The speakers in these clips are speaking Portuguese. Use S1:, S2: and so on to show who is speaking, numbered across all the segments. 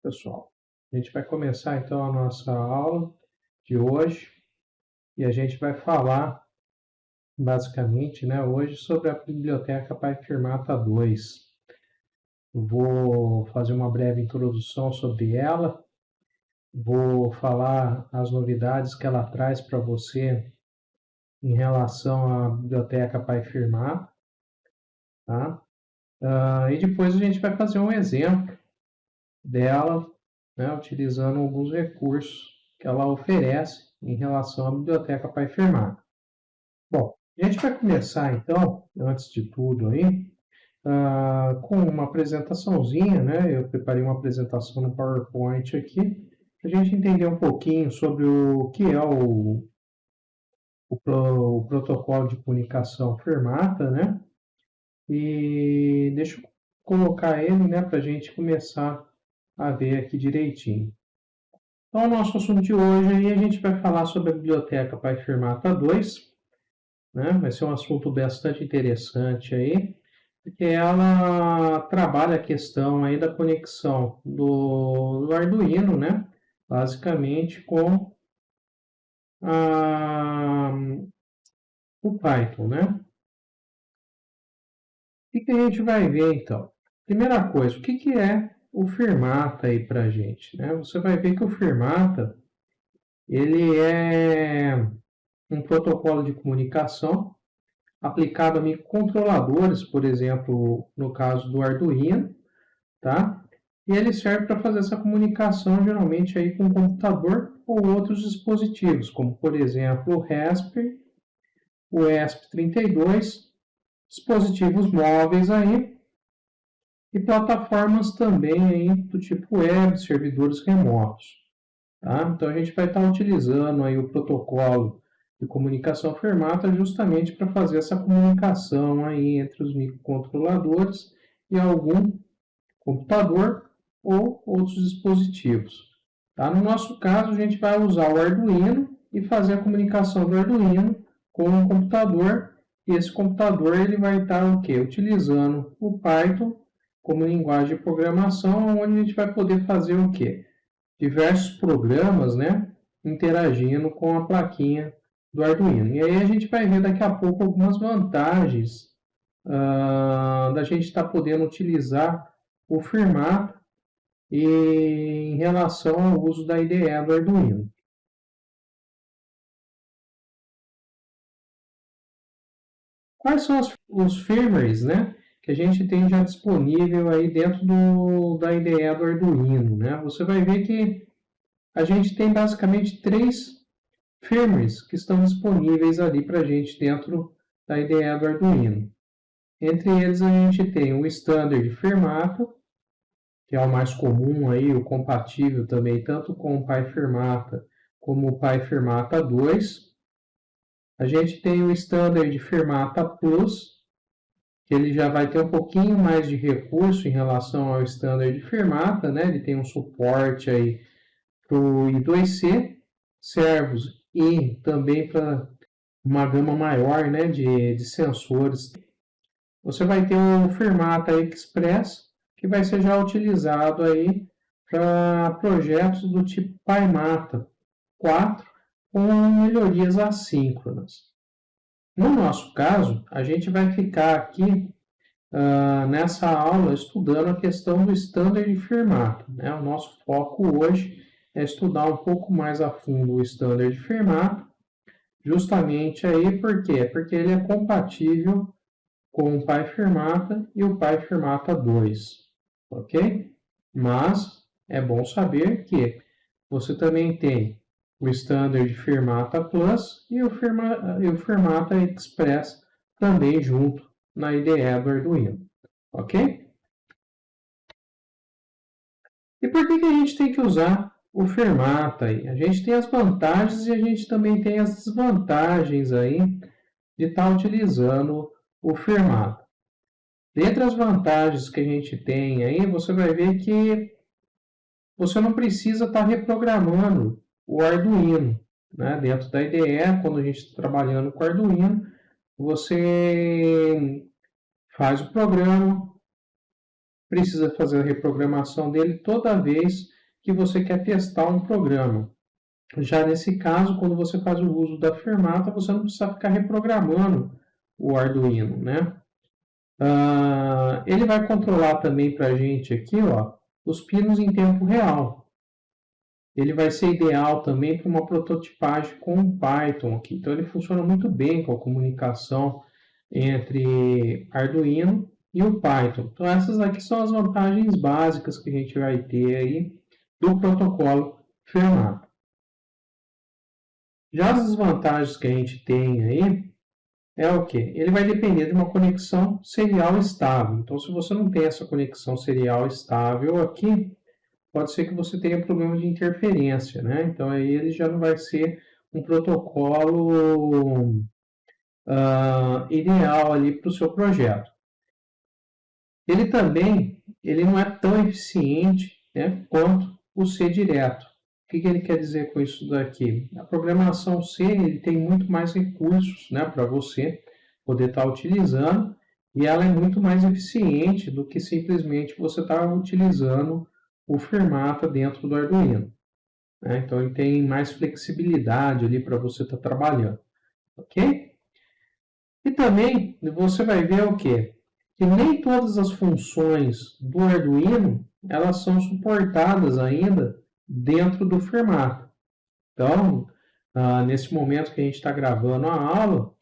S1: Pessoal, a gente vai começar então a nossa aula de hoje e a gente vai falar basicamente, hoje sobre a biblioteca PyFirmata 2. Eu vou fazer uma breve introdução sobre ela, vou falar as novidades que ela traz para você em relação à biblioteca PyFirmata, tá? E depois a gente vai fazer um exemplo dela, utilizando alguns recursos que ela oferece em relação à biblioteca PyFirmata. Bom, a gente vai começar então, antes de tudo aí, com uma apresentaçãozinha, Eu preparei uma apresentação no PowerPoint aqui, para a gente entender um pouquinho sobre o que é o protocolo de comunicação Firmata, E deixa eu colocar ele, para a gente começar a ver aqui direitinho. Então, o nosso assunto de hoje aí, a gente vai falar sobre a biblioteca PyFirmata 2, Vai ser um assunto bastante interessante aí, porque ela trabalha a questão aí da conexão do Arduino, basicamente com o Python, O que a gente vai ver então? Primeira coisa, o que é o Firmata aí para a gente, Você vai ver que o Firmata, ele é um protocolo de comunicação aplicado a microcontroladores, por exemplo, no caso do Arduino, tá? E ele serve para fazer essa comunicação geralmente aí com o computador ou outros dispositivos, como por exemplo o Raspberry, o ESP32, dispositivos móveis aí e plataformas também aí do tipo web, servidores remotos, tá? Então a gente vai estar utilizando aí o protocolo de comunicação Firmata justamente para fazer essa comunicação aí entre os microcontroladores e algum computador ou outros dispositivos. Tá? No nosso caso, a gente vai usar o Arduino e fazer a comunicação do Arduino com o computador. E esse computador ele vai estar utilizando o Python como linguagem de programação, onde a gente vai poder fazer diversos programas, interagindo com a plaquinha do Arduino. E aí a gente vai ver daqui a pouco algumas vantagens da gente estar podendo utilizar o Firmata em relação ao uso da IDE do Arduino. Quais são os firmwares, que a gente tem já disponível aí dentro da IDE do Arduino, Você vai ver que a gente tem basicamente 3 firmwares que estão disponíveis ali para a gente dentro da IDE do Arduino. Entre eles a gente tem o Standard Firmata, que é o mais comum aí, o compatível também tanto com o PyFirmata como o PyFirmata 2. A gente tem o Standard Firmata Plus, que ele já vai ter um pouquinho mais de recurso em relação ao Standard Firmata, Ele tem um suporte aí para o I2C, servos e também para uma gama maior, de sensores. Você vai ter o Firmata Express, que vai ser já utilizado aí para projetos do tipo PyMata 4 com melhorias assíncronas. No nosso caso, a gente vai ficar aqui nessa aula estudando a questão do Standard Firmata. O nosso foco hoje é estudar um pouco mais a fundo o Standard Firmata, justamente aí por quê? Porque ele é compatível com o PyFirmata e o PyFirmata 2, ok? Mas é bom saber que você também tem o Standard Firmata Plus e o Firmata Express também junto na IDE do Arduino, ok? E por que a gente tem que usar o Firmata aí? A gente tem as vantagens e a gente também tem as desvantagens aí de estar utilizando o Firmata. Dentre as vantagens que a gente tem aí, você vai ver que você não precisa estar reprogramando o Arduino, dentro da IDE, quando a gente está trabalhando com o Arduino, você faz o programa, precisa fazer a reprogramação dele toda vez que você quer testar um programa. Já nesse caso, quando você faz o uso da fermata, você não precisa ficar reprogramando o Arduino, né? Ele vai controlar também para a gente aqui, ó, os pinos em tempo real. Ele vai ser ideal também para uma prototipagem com o Python aqui. Então ele funciona muito bem com a comunicação entre Arduino e o Python. Então essas aqui são as vantagens básicas que a gente vai ter aí do protocolo Fermata. Já as desvantagens que a gente tem aí é o que? Ele vai depender de uma conexão serial estável. Então, se você não tem essa conexão serial estável aqui, pode ser que você tenha problema de interferência, né? Então, aí ele já não vai ser um protocolo ideal ali para o seu projeto. Ele também não é tão eficiente, né, quanto o C direto. O que ele quer dizer com isso daqui? A programação C ele tem muito mais recursos, né, para você poder estar utilizando, e ela é muito mais eficiente do que simplesmente você estar utilizando o Fermata dentro do Arduino, né? Então ele tem mais flexibilidade ali para você estar trabalhando, ok? E também você vai ver o quê? Que nem todas as funções do Arduino elas são suportadas ainda dentro do Fermata. Então, nesse momento que a gente está gravando a aula,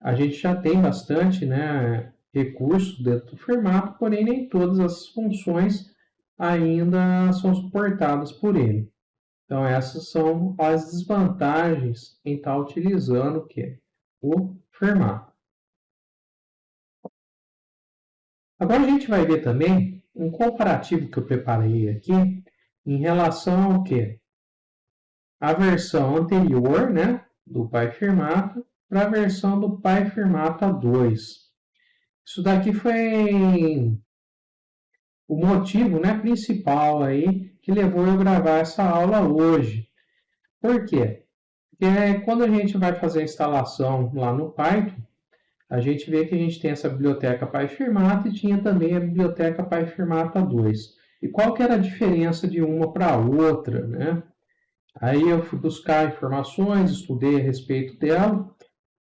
S1: a gente já tem bastante, né, recursos dentro do Fermata, porém nem todas as funções ainda são suportadas por ele. Então essas são as desvantagens em estar utilizando o quê? O Fermata. Agora a gente vai ver também um comparativo que eu preparei aqui em relação ao quê? A versão anterior, né, do PyFermata para a versão do PyFermata 2. Isso daqui foi o motivo, né, principal aí que levou eu a gravar essa aula hoje. Por quê? Porque quando a gente vai fazer a instalação lá no Python, a gente vê que a gente tem essa biblioteca PyFermata e tinha também a biblioteca PyFermata 2. E qual que era a diferença de uma para a outra, né? Aí eu fui buscar informações, estudei a respeito dela,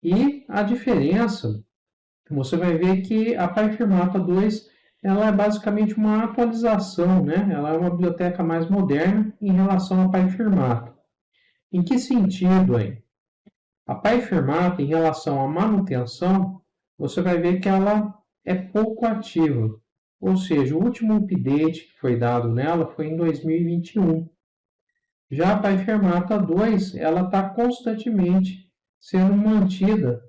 S1: e a diferença, você vai ver que a PyFermata 2 ela é basicamente uma atualização, né? Ela é uma biblioteca mais moderna em relação à PyFermata. Em que sentido aí? A PyFermata, em relação à manutenção, você vai ver que ela é pouco ativa. Ou seja, o último update que foi dado nela foi em 2021. Já a PyFermata 2, ela está constantemente sendo mantida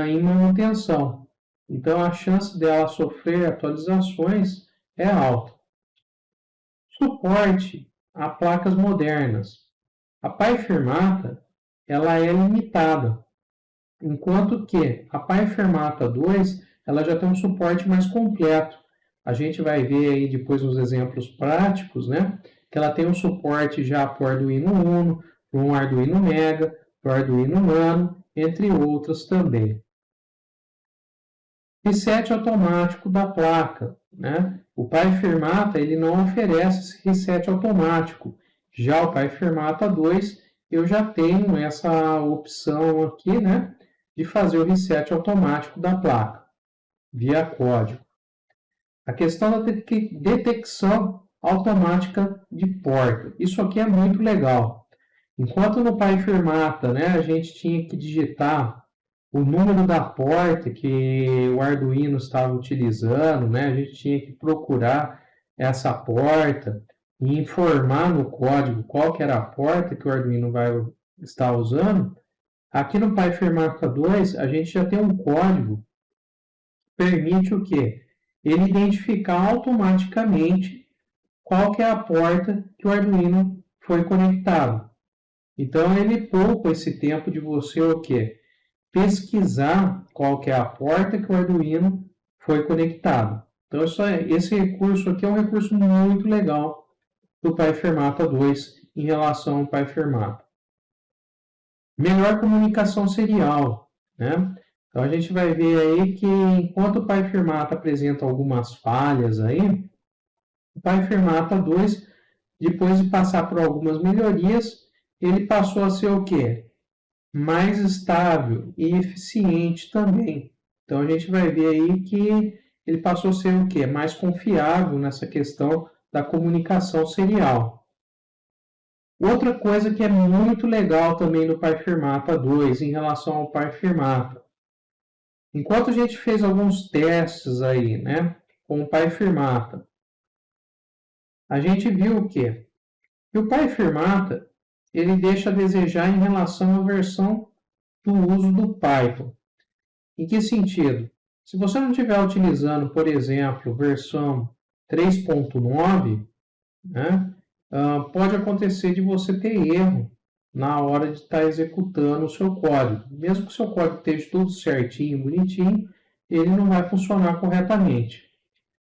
S1: em manutenção. Então, a chance dela sofrer atualizações é alta. Suporte a placas modernas. A PyFermata ela é limitada, enquanto que a PyFermata 2 ela já tem um suporte mais completo. A gente vai ver aí depois nos exemplos práticos, né, que ela tem um suporte já para o Arduino Uno, para um Arduino Mega, para o Arduino Nano, entre outras também. Reset automático da placa, né? O PyFermata ele não oferece esse reset automático. Já o PyFermata 2 eu já tenho essa opção aqui, né, de fazer o reset automático da placa via código. A questão da detecção automática de porta. Isso aqui é muito legal. Enquanto no PyFermata, né, a gente tinha que digitar o número da porta que o Arduino estava utilizando, né? A gente tinha que procurar essa porta e informar no código qual que era a porta que o Arduino vai estar usando. Aqui no PyFermata 2, a gente já tem um código que permite o quê? Ele identificar automaticamente qual que é a porta que o Arduino foi conectado. Então, ele poupa esse tempo de você o quê? Pesquisar qual que é a porta que o Arduino foi conectado. Então, esse recurso aqui é um recurso muito legal do PyFermata 2 em relação ao PyFermata. Melhor comunicação serial, né? Então, a gente vai ver aí que enquanto o PyFermata apresenta algumas falhas aí, o PyFermata 2 depois de passar por algumas melhorias, ele passou a ser o quê? Mais estável e eficiente também. Então a gente vai ver aí que ele passou a ser o quê? Mais confiável nessa questão da comunicação serial. Outra coisa que é muito legal também no PyFirmata 2 em relação ao PyFirmata. Enquanto a gente fez alguns testes aí, né, com o PyFirmata, a gente viu o quê? Que o PyFirmata ele deixa a desejar em relação à versão do uso do Python. Em que sentido? Se você não estiver utilizando, por exemplo, versão 3.9, né, pode acontecer de você ter erro na hora de estar executando o seu código. Mesmo que o seu código esteja tudo certinho, bonitinho, ele não vai funcionar corretamente.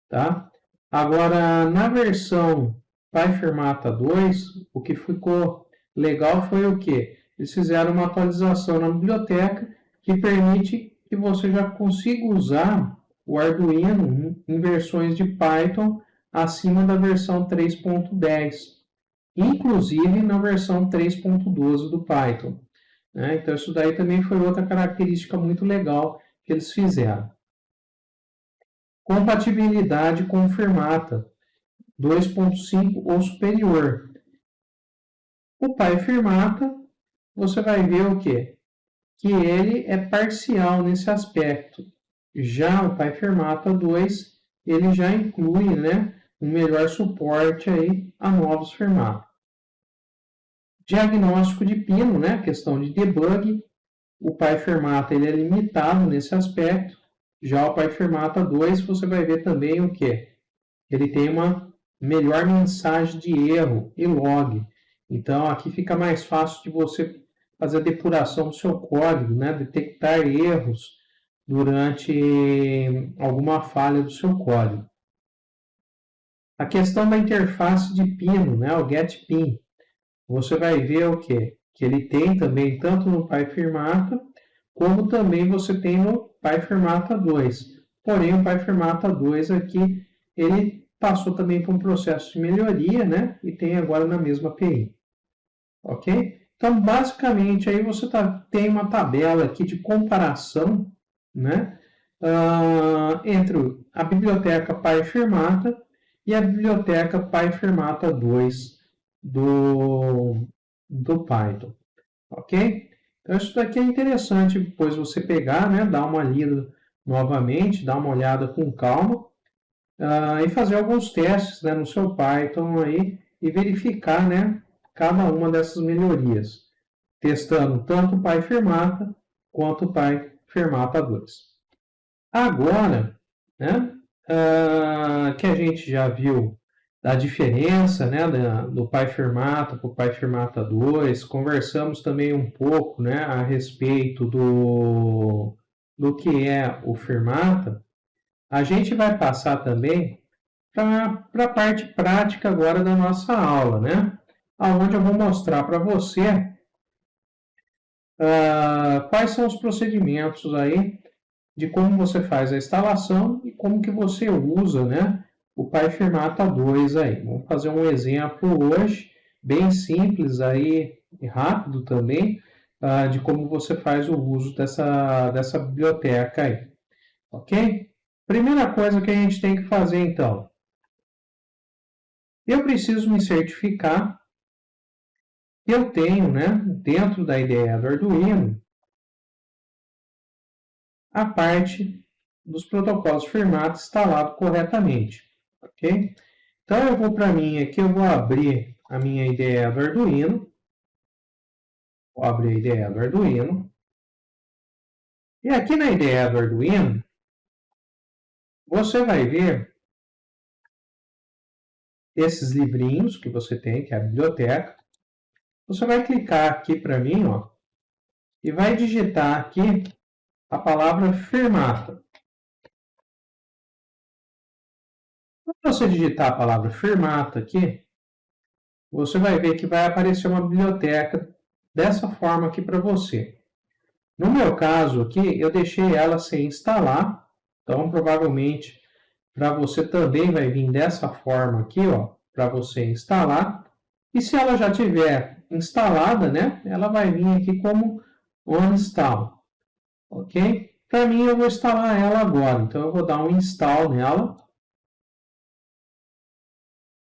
S1: Tá? Agora, na versão PyFirmata 2, o que ficou legal foi o quê? Eles fizeram uma atualização na biblioteca que permite que você já consiga usar o Arduino em versões de Python acima da versão 3.10, inclusive na versão 3.12 do Python. Né? Então, isso daí também foi outra característica muito legal que eles fizeram. Compatibilidade com o Firmata 2.5 ou superior. O PyFirmata, você vai ver o quê? Que ele é parcial nesse aspecto. Já o PyFirmata 2, ele já inclui, né, um melhor suporte aí a novos firmatas. Diagnóstico de pino, né, questão de debug. O PyFirmata ele é limitado nesse aspecto. Já o PyFirmata 2, você vai ver também o quê? Ele tem uma melhor mensagem de erro e log. Então, aqui fica mais fácil de você fazer a depuração do seu código, né? Detectar erros durante alguma falha do seu código. A questão da interface de pino, né? O getPin. Você vai ver o quê? Que ele tem também tanto no PyFirmata, como também você tem no PyFirmata 2. Porém, o PyFirmata 2 aqui, ele passou também por um processo de melhoria, né? E tem agora na mesma API. Ok? Então, basicamente, aí você tem uma tabela aqui de comparação, né? Entre a biblioteca PyFirmata e a biblioteca PyFirmata 2 do Python. Ok? Então, isso daqui é interessante depois você pegar, né? Dar uma lida novamente, dar uma olhada com calma. E fazer alguns testes, né, no seu Python aí e verificar, né, cada uma dessas melhorias, testando tanto o PyFirmata quanto o PyFirmata 2. Agora, né, que a gente já viu da diferença, né, do PyFirmata para o PyFirmata 2, conversamos também um pouco, né, a respeito do que é o Firmata. A gente vai passar também para a parte prática agora da nossa aula, né? Onde eu vou mostrar para você quais são os procedimentos aí de como você faz a instalação e como que você usa, né, o PyFirmata 2 aí. Vamos fazer um exemplo hoje, bem simples aí, e rápido também, de como você faz o uso dessa biblioteca aí, ok? Primeira coisa que a gente tem que fazer, então, eu preciso me certificar que eu tenho, né, dentro da IDE do Arduino, a parte dos protocolos Firmata instalado corretamente, ok? Então, eu vou para mim aqui, eu vou abrir a minha IDE do Arduino, vou abrir a IDE do Arduino, e aqui na IDE do Arduino, você vai ver esses livrinhos que você tem, que é a biblioteca. Você vai clicar aqui para mim, ó, e vai digitar aqui a palavra Firmata. Quando você digitar a palavra Firmata aqui, você vai ver que vai aparecer uma biblioteca dessa forma aqui para você. No meu caso aqui, eu deixei ela sem instalar, então provavelmente para você também vai vir dessa forma aqui, ó. para você instalar. E se ela já tiver instalada, né, ela vai vir aqui como on-install, ok? Para mim, eu vou instalar ela agora, então eu vou dar um install nela.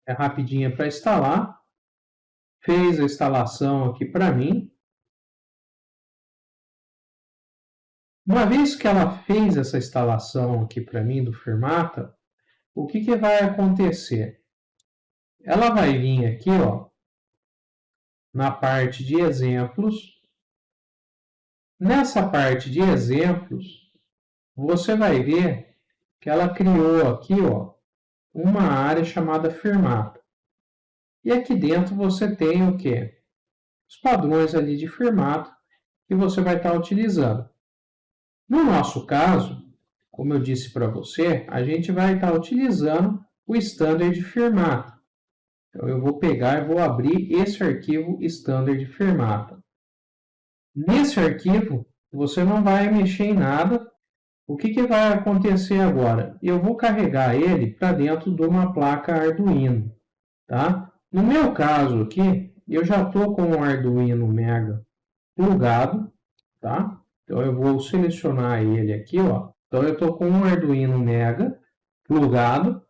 S1: É rapidinha para instalar. Fez a instalação aqui para mim. Uma vez que ela fez essa instalação aqui para mim do Firmata, o que vai acontecer? Ela vai vir aqui, ó, na parte de exemplos. Nessa parte de exemplos, você vai ver que ela criou aqui, ó, uma área chamada Firmata. E aqui dentro você tem o quê? Os padrões ali de Firmata que você vai estar utilizando. No nosso caso, como eu disse para você, a gente vai estar utilizando o standard de Firmata. Então, eu vou pegar e vou abrir esse arquivo standard de Firmata. Nesse arquivo, você não vai mexer em nada. O que vai acontecer agora? Eu vou carregar ele para dentro de uma placa Arduino. Tá? No meu caso aqui, eu já estou com o Arduino Mega plugado. Tá? Então, eu vou selecionar ele aqui. Ó. Então, eu estou com um Arduino Mega plugado.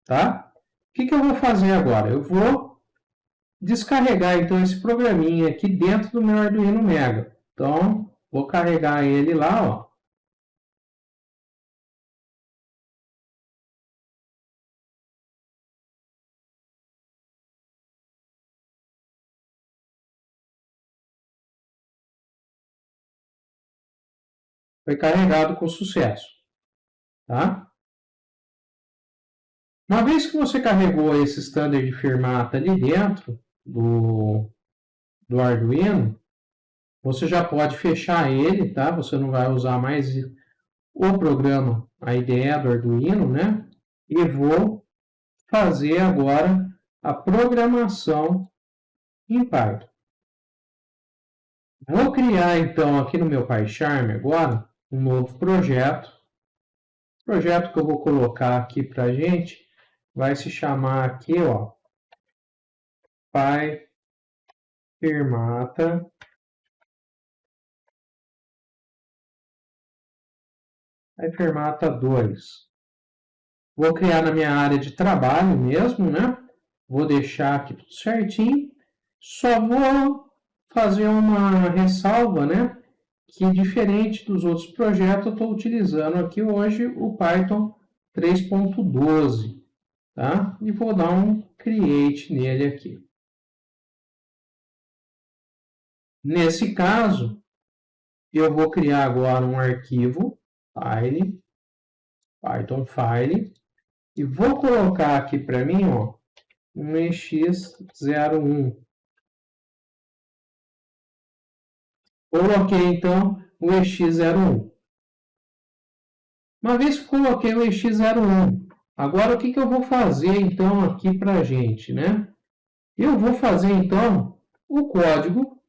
S1: Tá? O que eu vou fazer agora? Eu vou descarregar então esse programinha aqui dentro do meu Arduino Mega. Então, vou carregar ele lá, ó. Foi carregado com sucesso, tá? Uma vez que você carregou esse standard de Firmata ali dentro do Arduino, você já pode fechar ele, tá? Você não vai usar mais o programa, a IDE do Arduino, né? E vou fazer agora a programação em Python. Vou criar então aqui no meu PyCharm agora um novo projeto. O projeto que eu vou colocar aqui para a gente vai se chamar aqui, ó, PyFirmata PyFirmata 2. Vou criar na minha área de trabalho mesmo, né? Vou deixar aqui tudo certinho. Só vou fazer uma ressalva, né? Que diferente dos outros projetos, eu estou utilizando aqui hoje o Python 3.12, tá? E vou dar um create nele aqui. Nesse caso, eu vou criar agora um arquivo, file, Python file, e vou colocar aqui para mim, ó, um ex01. Coloquei então o ex01. Uma vez que coloquei o ex01, agora o que eu vou fazer então aqui para a gente, né? Eu vou fazer então o código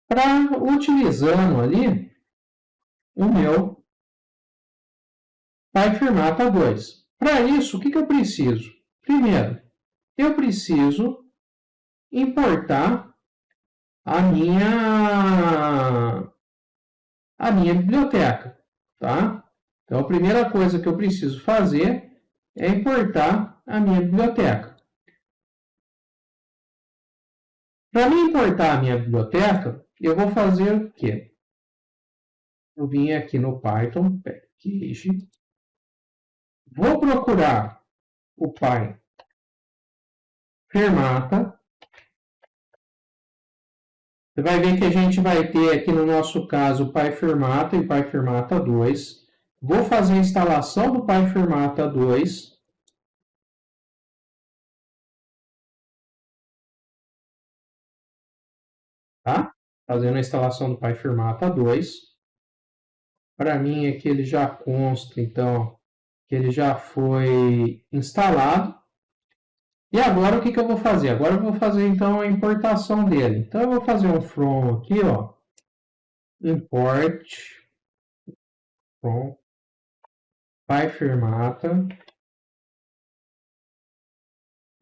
S1: para utilizando ali o meu PyFirmata 2. Para isso, o que eu preciso? Primeiro, eu preciso importar a minha biblioteca, tá? Então, a primeira coisa que eu preciso fazer é importar a minha biblioteca. Para mim importar a minha biblioteca, eu vou fazer o quê? Eu vim aqui no Python, package, vou procurar o PyFirmata. Você vai ver que a gente vai ter aqui no nosso caso o PyFirmata e PyFirmata 2. Vou fazer a instalação do PyFirmata 2. Tá? Fazendo a instalação do PyFirmata 2. Para mim aqui ele já consta, então, que ele já foi instalado. E agora o que eu vou fazer? Agora eu vou fazer então a importação dele. Então eu vou fazer um from aqui, ó, import from PyFirmata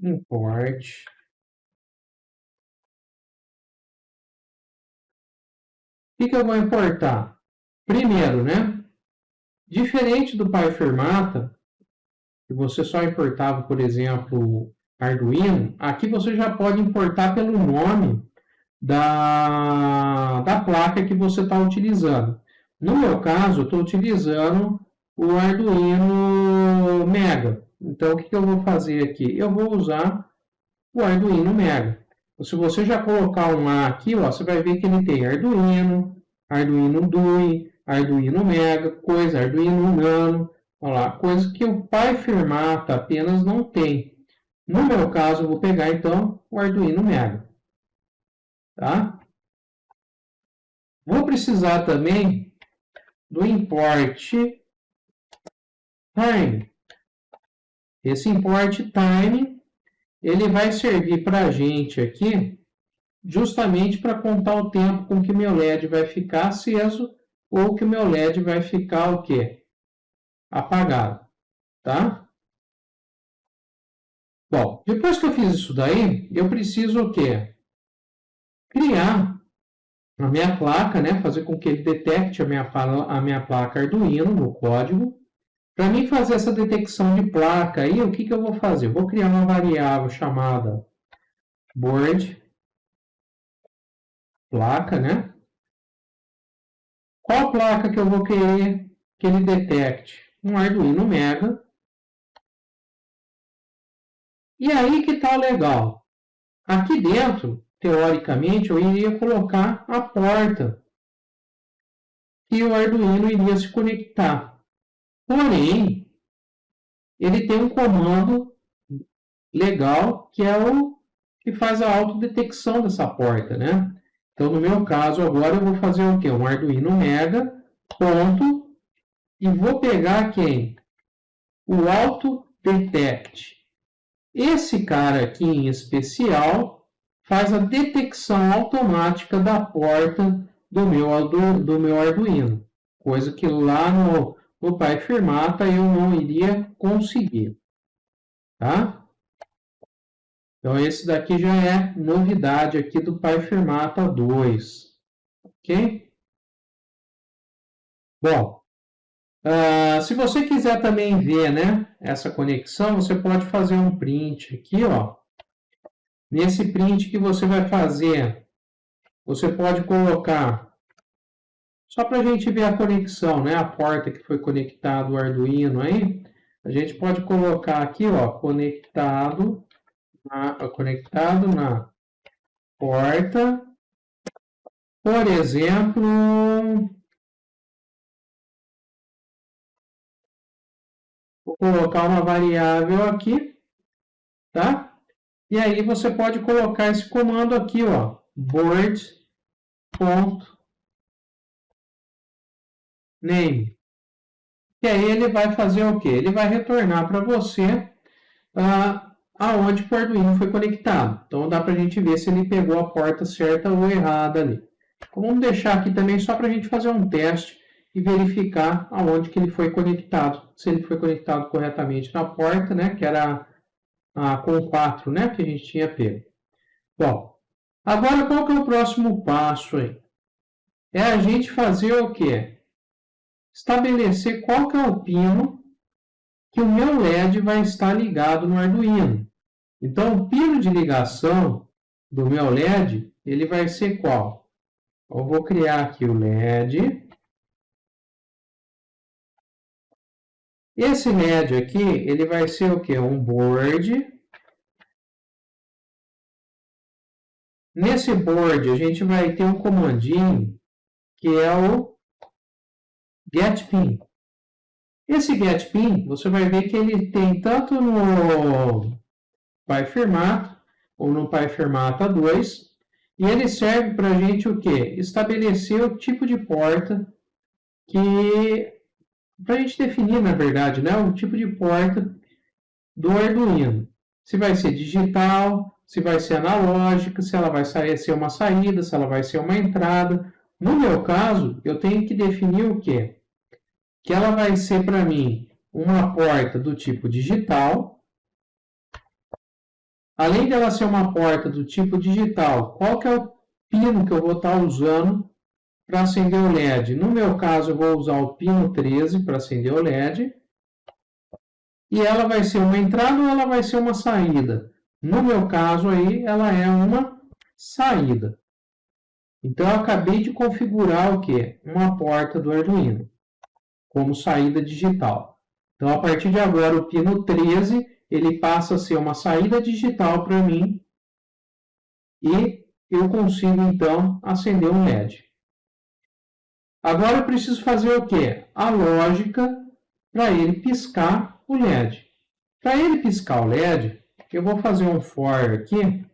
S1: import. O que eu vou importar? Primeiro, né? Diferente do PyFirmata, que você só importava, por exemplo, Arduino, aqui você já pode importar pelo nome da placa que você está utilizando. No meu caso, eu estou utilizando o Arduino Mega. Então, o que eu vou fazer aqui? Eu vou usar o Arduino Mega. Se você já colocar um A aqui, ó, você vai ver que ele tem Arduino, Arduino Dui, Arduino Mega, coisa, Arduino Nano, olha lá, coisa que o PyFirmata apenas não tem. No meu caso, eu vou pegar então o Arduino Mega. Tá? Vou precisar também do import time. Esse import time ele vai servir para a gente aqui justamente para contar o tempo com que meu LED vai ficar aceso ou que o meu LED vai ficar o quê? Apagado, tá? Bom, depois que eu fiz isso daí, eu preciso o quê? Criar a minha placa, né? Fazer com que ele detecte a minha placa Arduino no código. Para mim fazer essa detecção de placa aí, o que eu vou fazer? Eu vou criar uma variável chamada board placa, né? Qual placa que eu vou querer que ele detecte? Um Arduino Mega. E aí que tá legal. Aqui dentro, teoricamente, eu iria colocar a porta que o Arduino iria se conectar. Porém, ele tem um comando legal que é o que faz a autodetecção dessa porta, né? Então, no meu caso, agora eu vou fazer o quê? Um Arduino Mega, ponto, e vou pegar quem? O AutoDetect. Esse cara aqui em especial faz a detecção automática da porta do meu Arduino, coisa que lá no PyFirmata eu não iria conseguir, tá? Então esse daqui já é novidade aqui do PyFirmata 2, ok? Bom, se você quiser também ver, né, essa conexão, você pode fazer um print aqui, ó. Nesse print que você vai fazer, você pode colocar, só para a gente ver a conexão, né, a porta que foi conectado o Arduino aí, a gente pode colocar aqui, ó, conectado na porta, por exemplo, vou colocar uma variável aqui, tá? E aí você pode colocar esse comando aqui, ó, board.name. E aí ele vai fazer o quê? Ele vai retornar para você aonde o Arduino foi conectado. Então dá para a gente ver se ele pegou a porta certa ou errada ali. Então, vamos deixar aqui também só para a gente fazer um teste e verificar aonde que ele foi conectado. Se ele foi conectado corretamente na porta, né, que era com 4, né, que a gente tinha pego. Bom, agora qual que é o próximo passo aí? É a gente fazer o quê? Estabelecer qual que é o pino que o meu LED vai estar ligado no Arduino. Então, o pino de ligação do meu LED, ele vai ser qual? Eu vou criar aqui o LED. Esse LED aqui, ele vai ser o quê? Um board. Nesse board, a gente vai ter um comandinho que é o getPin. Esse getPin, você vai ver que ele tem tanto no PyFirmata ou no PyFirmata 2, e ele serve para a gente o quê? Estabelecer o tipo de porta que para a gente definir, na verdade, né, o tipo de porta do Arduino. Se vai ser digital, se vai ser analógica, se ela vai ser uma saída, se ela vai ser uma entrada. No meu caso, eu tenho que definir o quê? Que ela vai ser para mim uma porta do tipo digital além dela ser uma porta do tipo digital, qual que é o pino que eu vou estar usando para acender o LED? No meu caso, eu vou usar o pino 13 para acender o LED. E ela vai ser uma entrada ou ela vai ser uma saída? No meu caso aí, ela é uma saída. Então, eu acabei de configurar o quê? Uma porta do Arduino, como saída digital. Então, a partir de agora, o pino 13, ele passa a ser uma saída digital para mim e eu consigo, então, acender um LED. Agora, eu preciso fazer o quê? A lógica para ele piscar o LED. Para ele piscar o LED, eu vou fazer um for aqui.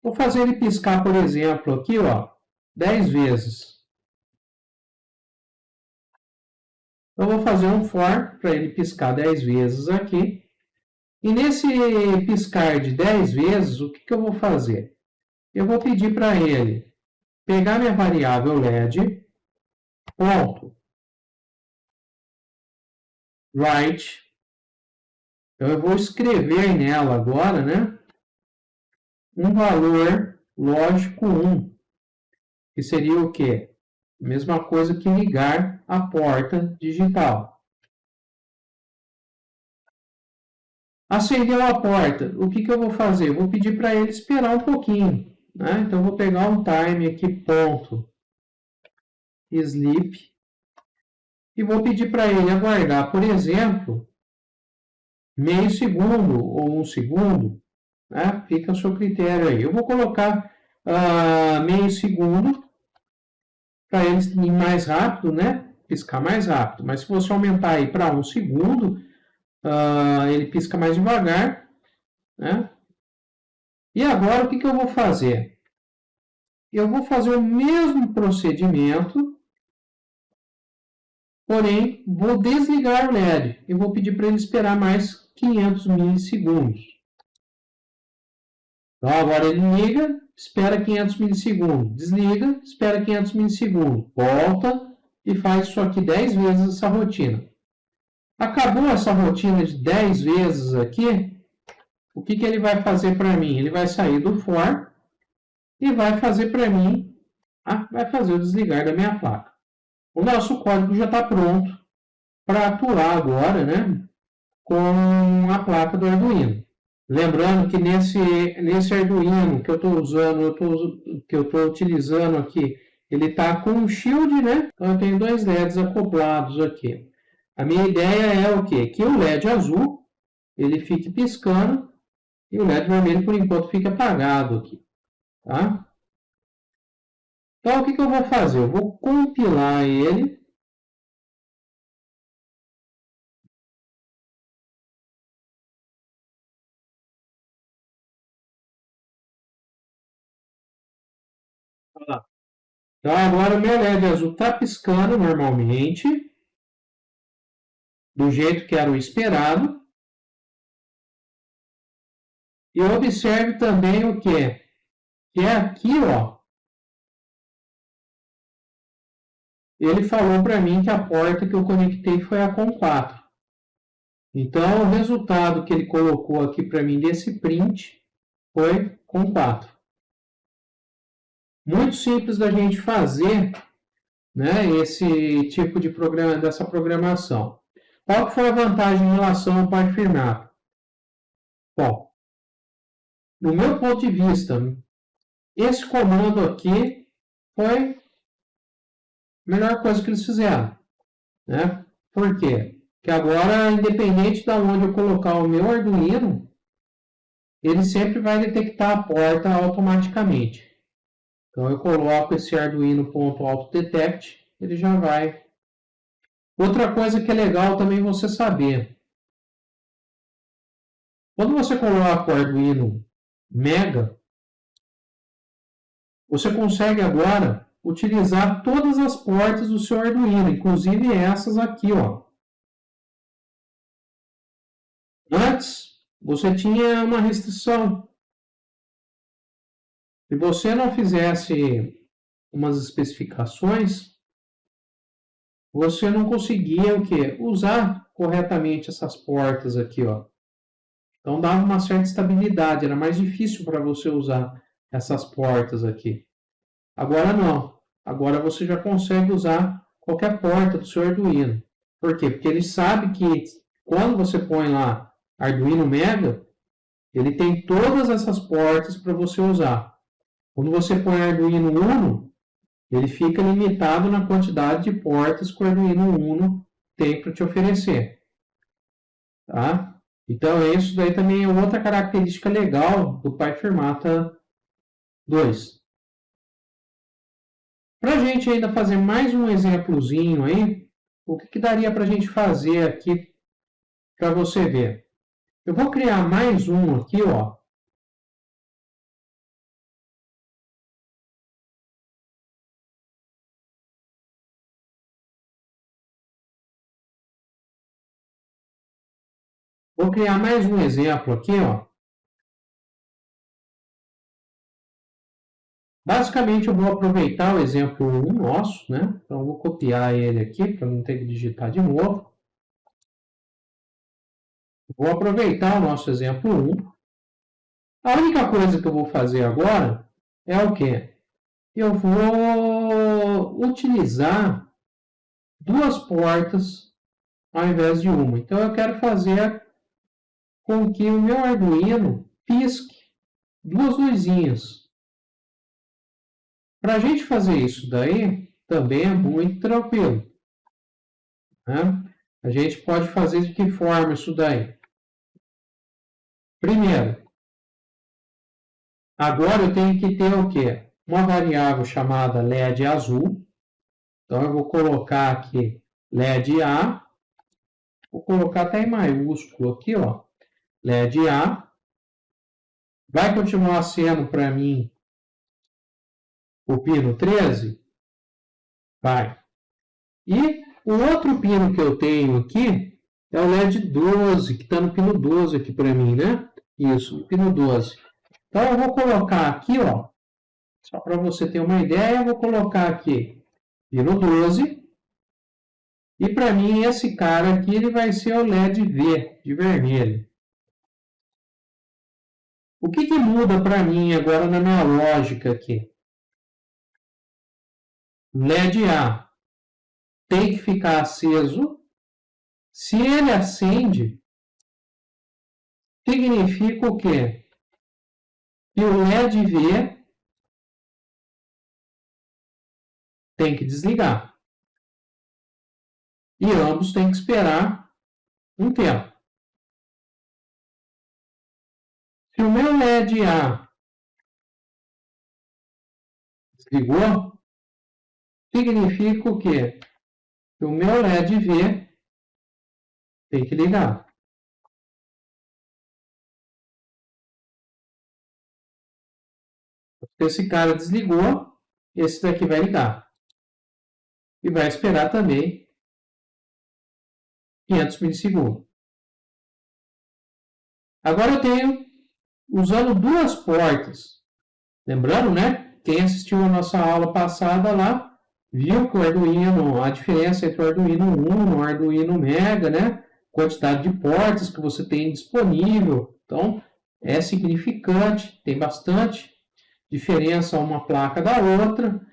S1: Vou fazer ele piscar, por exemplo, aqui, ó, 10 vezes. Eu vou fazer um for para ele piscar 10 vezes aqui. E nesse piscar de 10 vezes, o que eu vou fazer? Eu vou pedir para ele pegar minha variável LED, ponto, write. Então, eu vou escrever nela agora, né, um valor lógico 1, que seria o quê? Mesma coisa que ligar a porta digital. Acendeu a porta, o que eu vou fazer? Vou pedir para ele esperar um pouquinho. Né? Então, vou pegar um time aqui, ponto, sleep, e vou pedir para ele aguardar, por exemplo, meio segundo ou 1 segundo. Né? Fica a seu critério aí. Eu vou colocar meio segundo para ele ir mais rápido, né? Piscar mais rápido. Mas se você aumentar aí para 1 segundo, ele pisca mais devagar, né? E agora o que eu vou fazer? Eu vou fazer o mesmo procedimento, porém vou desligar o LED. Eu vou pedir para ele esperar mais 500 milissegundos. Então agora ele liga, espera 500 milissegundos, desliga, espera 500 milissegundos, volta e faz isso aqui 10 vezes essa rotina. Acabou essa rotina de 10 vezes aqui, o que ele vai fazer para mim? Ele vai sair do for e vai fazer para mim, vai fazer o desligar da minha placa. O nosso código já está pronto para atuar agora, né, com a placa do Arduino. Lembrando que nesse Arduino que eu estou usando, que eu estou utilizando aqui, ele está com um shield, né? Então eu tenho 2 LEDs acoplados aqui. A minha ideia é o quê? Que o LED azul ele fique piscando e o LED vermelho por enquanto fica apagado aqui, tá? Então o que eu vou fazer? Eu vou compilar ele. Então agora o meu LED azul está piscando normalmente, do jeito que era o esperado. E observe também o quê? Que é aqui, ó. Ele falou para mim que a porta que eu conectei foi a COM 4. Então, o resultado que ele colocou aqui para mim desse print foi COM 4. Muito simples da gente fazer, né, esse tipo de dessa programação. Qual foi a vantagem em relação ao par firmado? Bom, do meu ponto de vista, esse comando aqui foi a melhor coisa que eles fizeram. Né? Por quê? Porque agora, independente de onde eu colocar o meu Arduino, ele sempre vai detectar a porta automaticamente. Então eu coloco esse Arduino.autodetect, ele já vai. Outra coisa que é legal também você saber. Quando você coloca o Arduino Mega, você consegue agora utilizar todas as portas do seu Arduino, inclusive essas aqui, ó. Antes, você tinha uma restrição. Se você não fizesse umas especificações, você não conseguia o quê? Usar corretamente essas portas aqui, ó. Então dava uma certa estabilidade, era mais difícil para você usar essas portas aqui. Agora não. Agora você já consegue usar qualquer porta do seu Arduino. Por quê? Porque ele sabe que quando você põe lá Arduino Mega, ele tem todas essas portas para você usar. Quando você põe Arduino Uno, ele fica limitado na quantidade de portas que o Arduino Uno tem para te oferecer. Tá? Então, isso daí também é outra característica legal do Pi Firmata 2. Para a gente ainda fazer mais um exemplozinho aí, o que daria para a gente fazer aqui para você ver? Eu vou criar mais um aqui, ó. Vou criar mais um exemplo aqui, ó. Basicamente, eu vou aproveitar o exemplo 1 nosso, né? Então, eu vou copiar ele aqui para não ter que digitar de novo. Vou aproveitar o nosso exemplo 1. A única coisa que eu vou fazer agora é o quê? Eu vou utilizar duas portas ao invés de uma. Então, eu quero fazer com que o meu Arduino pisque duas luzinhas. Para a gente fazer isso daí, também é muito tranquilo. Né? A gente pode fazer de que forma isso daí? Primeiro, agora eu tenho que ter o quê? Uma variável chamada LED azul. Então, eu vou colocar aqui LED A. Vou colocar até em maiúsculo aqui, ó. LED A. Vai continuar sendo para mim o pino 13? Vai. E o outro pino que eu tenho aqui é o LED 12, que está no pino 12 aqui para mim, né? Isso, pino 12. Então, eu vou colocar aqui, ó, só para você ter uma ideia, eu vou colocar aqui pino 12. E para mim, esse cara aqui ele vai ser o LED V, de vermelho. O que muda para mim agora na minha lógica aqui? LED A tem que ficar aceso. Se ele acende, significa o quê? Que o LED V tem que desligar. E ambos têm que esperar um tempo. Se o meu LED A desligou, significa o quê? Que o meu LED V tem que ligar. Se esse cara desligou, esse daqui vai ligar. E vai esperar também 500 milissegundos. Agora eu tenho, usando duas portas. Lembrando, né? Quem assistiu a nossa aula passada lá, viu que o Arduino, a diferença entre o Arduino Uno e o Arduino Mega, né? Quantidade de portas que você tem disponível. Então, é significante, tem bastante diferença uma placa da outra.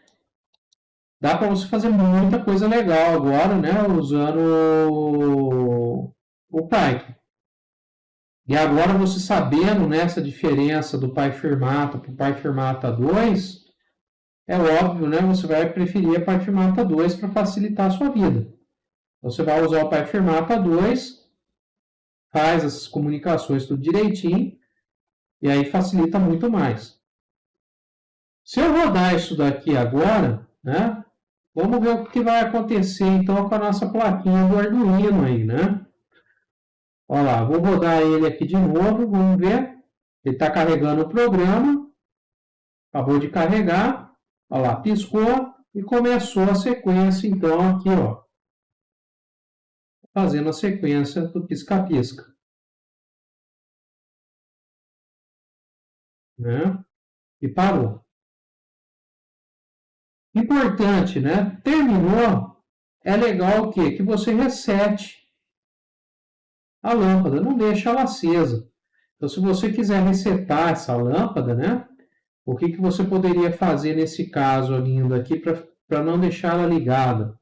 S1: Dá para você fazer muita coisa legal agora, né? Usando o Python. E agora você sabendo nessa diferença do Pi Firmata para o Pi Firmata 2, é óbvio, né? Você vai preferir a Pi Firmata 2 para facilitar a sua vida. Você vai usar o Pi Firmata 2, faz essas comunicações tudo direitinho, e aí facilita muito mais. Se eu rodar isso daqui agora, né? Vamos ver o que vai acontecer então com a nossa plaquinha do Arduino aí, né? Olha lá, vou rodar ele aqui de novo, vamos ver. Ele está carregando o programa. Acabou de carregar. Olha lá, piscou e começou a sequência então aqui, ó. Fazendo a sequência do pisca-pisca. Né? E parou. Importante, né? Terminou. É legal o quê? Que você resete a lâmpada, não deixa ela acesa. Então, se você quiser resetar essa lâmpada, né? O que você poderia fazer nesse caso lindo aqui para não deixar ela ligada?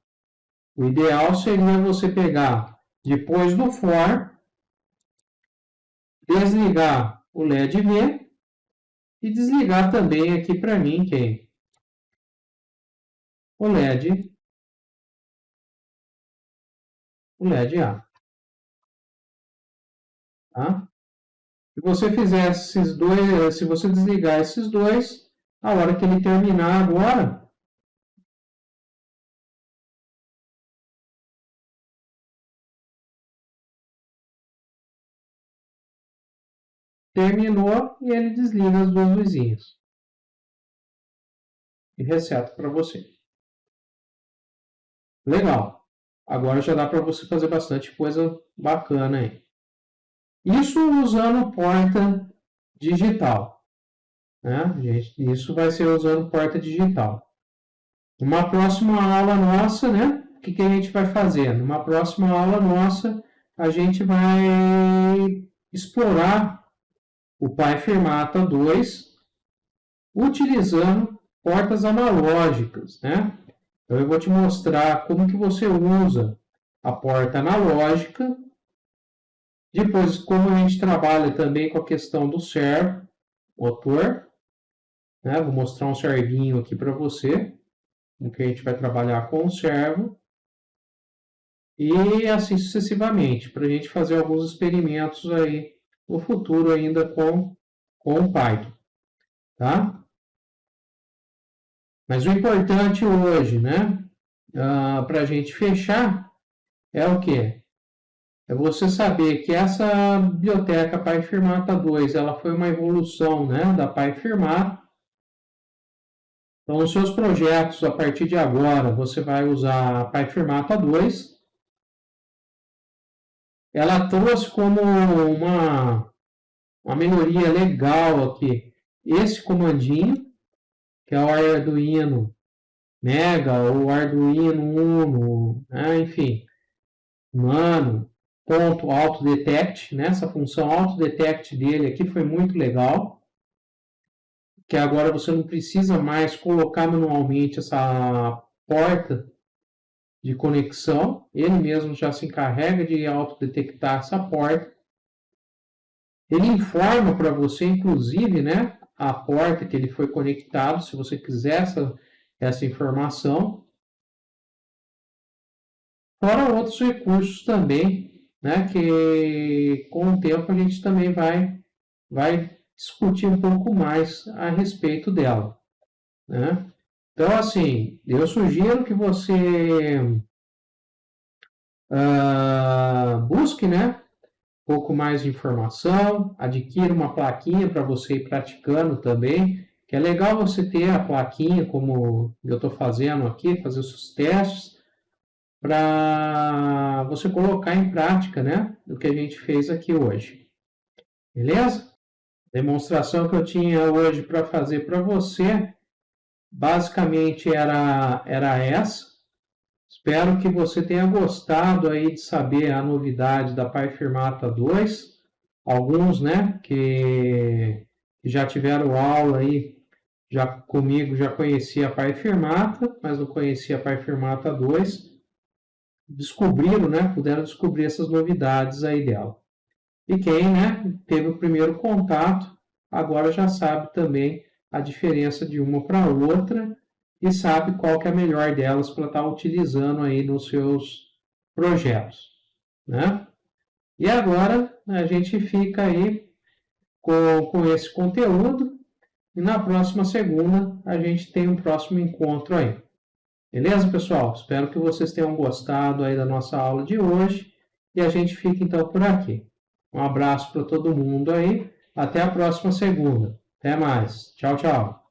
S1: O ideal seria você pegar, depois do for, desligar o LED V e desligar também aqui para mim o LED A. Tá? Se você fizer esses dois, se você desligar esses dois, a hora que ele terminar agora, terminou e ele desliga as duas luzinhas e reseta para você. Legal. Agora já dá para você fazer bastante coisa bacana aí. Isso usando porta digital, né? Isso vai ser usando porta digital. Numa próxima aula nossa, né? O que a gente vai fazer? Numa próxima aula nossa, a gente vai explorar o Pi Fermata 2 utilizando portas analógicas, né? Então eu vou te mostrar como que você usa a porta analógica. Depois, como a gente trabalha também com a questão do servo, motor, né? Vou mostrar um servinho aqui para você, em que a gente vai trabalhar com o servo. E assim sucessivamente, para a gente fazer alguns experimentos aí no futuro ainda com o Python, tá? Mas o importante hoje, né, para a gente fechar, é o quê? É você saber que essa biblioteca PyFirmata 2, ela foi uma evolução, né, da PyFirmata. Então, nos seus projetos, a partir de agora, você vai usar a PyFirmata 2. Ela trouxe como uma melhoria legal aqui esse comandinho, que é o Arduino Mega ou Arduino Uno, né? Enfim, Nano, ponto autodetect, né? Essa função autodetect dele aqui foi muito legal, que agora você não precisa mais colocar manualmente essa porta de conexão, ele mesmo já se encarrega de autodetectar essa porta. Ele informa para você, inclusive, né, a porta que ele foi conectado, se você quiser essa informação. Fora outros recursos também, né, que com o tempo a gente também vai discutir um pouco mais a respeito dela, né? Então, assim, eu sugiro que você busque, né, um pouco mais de informação, adquira uma plaquinha para você ir praticando também, que é legal você ter a plaquinha, como eu estou fazendo aqui, fazer os seus testes, para você colocar em prática, né, o que a gente fez aqui hoje. Beleza? A demonstração que eu tinha hoje para fazer para você, basicamente era essa. Espero que você tenha gostado aí de saber a novidade da PyFirmata 2. Alguns, né, que já tiveram aula aí já comigo, já conhecia a PyFirmata, mas não conhecia a PyFirmata 2. Descobriram, né, puderam descobrir essas novidades aí dela. E quem, né, teve o primeiro contato, agora já sabe também a diferença de uma para outra e sabe qual que é a melhor delas para estar utilizando aí nos seus projetos, né? E agora a gente fica aí com esse conteúdo e na próxima segunda a gente tem um próximo encontro aí. Beleza, pessoal? Espero que vocês tenham gostado aí da nossa aula de hoje e a gente fica então por aqui. Um abraço para todo mundo aí. Até a próxima segunda. Até mais. Tchau, tchau.